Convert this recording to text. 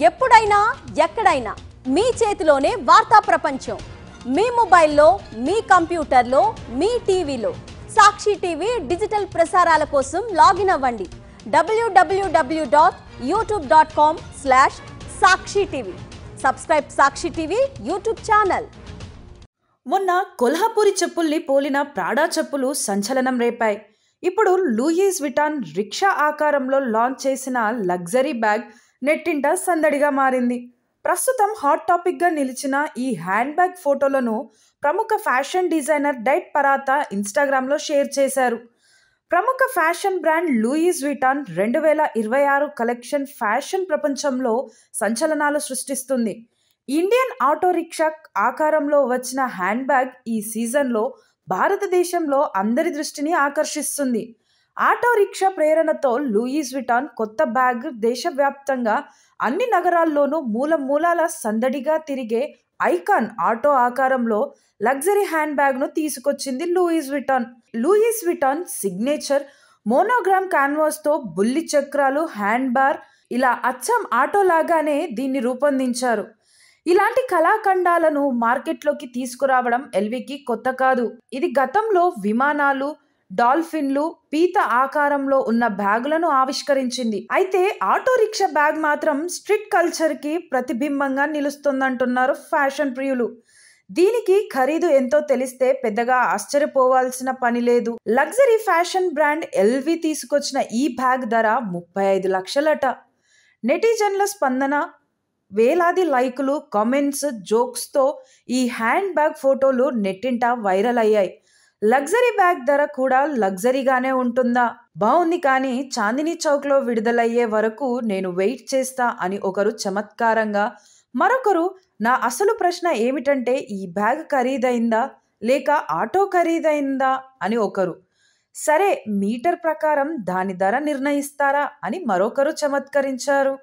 ఎప్పుడైనా ఎక్కడైనా మీ చేతిలోనే వార్తా ప్రపంచం. మీ మొబైల్లో, మీ కంప్యూటర్లో, మీ టీవీలో సాక్షి టీవీ డిజిటల్ ప్రసారాల కోసం లాగిన్ అవ్వండి. www.youtube.com/సాక్షి టీవీ. సబ్స్క్రైబ్ సాక్షి టీవీ యూట్యూబ్ ఛానల్. మొన్న కొల్హాపూరి చెప్పుల్ని పోలిన ప్రాడా చెప్పులు సంచలనం రేపాయి. ఇప్పుడు లూయిస్ విటాన్ రిక్షా ఆకారంలో లాంచ్ చేసిన లగ్జరీ బ్యాగ్ నెట్టింట సందడిగా మారింది. ప్రస్తుతం హాట్ టాపిక్గా నిలిచిన ఈ హ్యాండ్ బ్యాగ్ ఫోటోలను ప్రముఖ ఫ్యాషన్ డిజైనర్ డైట్ పరాతా ఇన్స్టాగ్రామ్లో షేర్ చేశారు. ప్రముఖ fashion brand Louis Vuitton 2026 collection fashion ప్రపంచంలో సంచలనాలు సృష్టిస్తుంది. ఇండియన్ ఆటో రిక్షా ఆకారంలో వచ్చిన హ్యాండ్ బ్యాగ్ ఈ సీజన్లో భారతదేశంలో అందరి దృష్టిని ఆకర్షిస్తుంది. ఆటో రిక్షా ప్రేరణతో లూయిస్ విటాన్ కొత్త బ్యాగ్ దేశవ్యాప్తంగా అన్ని నగరాల్లోనూ మూలాల సందడిగా తిరిగే ఐకాన్ ఆటో ఆకారంలో లగ్జరీ హ్యాండ్ బ్యాగ్ను తీసుకొచ్చింది Louis Vuitton. Louis Vuitton signature monogram క్యాన్వాస్తో బుల్లి చక్రాలు, హ్యాండ్ బార్ ఇలా అచ్చం ఆటో లాగానే దీన్ని రూపొందించారు. ఇలాంటి కళాఖండాలను మార్కెట్లోకి తీసుకురావడం ఎల్వికి కొత్త కాదు. ఇది గతంలో విమానాలు, డాల్ఫిన్లు, పీత ఆకారంలో ఉన్న బ్యాగులను ఆవిష్కరించింది. అయితే ఆటో రిక్షా బ్యాగ్ మాత్రం స్ట్రీట్ కల్చర్కి ప్రతిబింబంగా నిలుస్తుందంటున్నారు ఫ్యాషన్ ప్రియులు. దీనికి ఖరీదు ఎంతో తెలిస్తే పెద్దగా ఆశ్చర్యపోవాల్సిన పని లేదు. లగ్జరీ ఫ్యాషన్ బ్రాండ్ ఎల్వి తీసుకొచ్చిన ఈ బ్యాగ్ ధర 35 లక్షలట. నెటిజన్ల స్పందన, వేలాది లైకులు, కామెంట్స్, జోక్స్తో ఈ హ్యాండ్ బ్యాగ్ ఫోటోలు నెట్టింట వైరల్ అయ్యాయి. లగ్జరీ బ్యాగ్ ధర కూడా లగ్జరీగానే ఉంటుందా? బాగుంది, కానీ చాందినీ చౌక్లో విడుదలయ్యే వరకు నేను వెయిట్ చేస్తా అని ఒకరు చమత్కారంగా, మరొకరు నా అసలు ప్రశ్న ఏమిటంటే ఈ బ్యాగ్ ఖరీదైందా లేక ఆటో ఖరీదైందా అని ఒకరు, సరే మీటర్ ప్రకారం దాని ధర నిర్ణయిస్తారా అని మరొకరు చమత్కరించారు.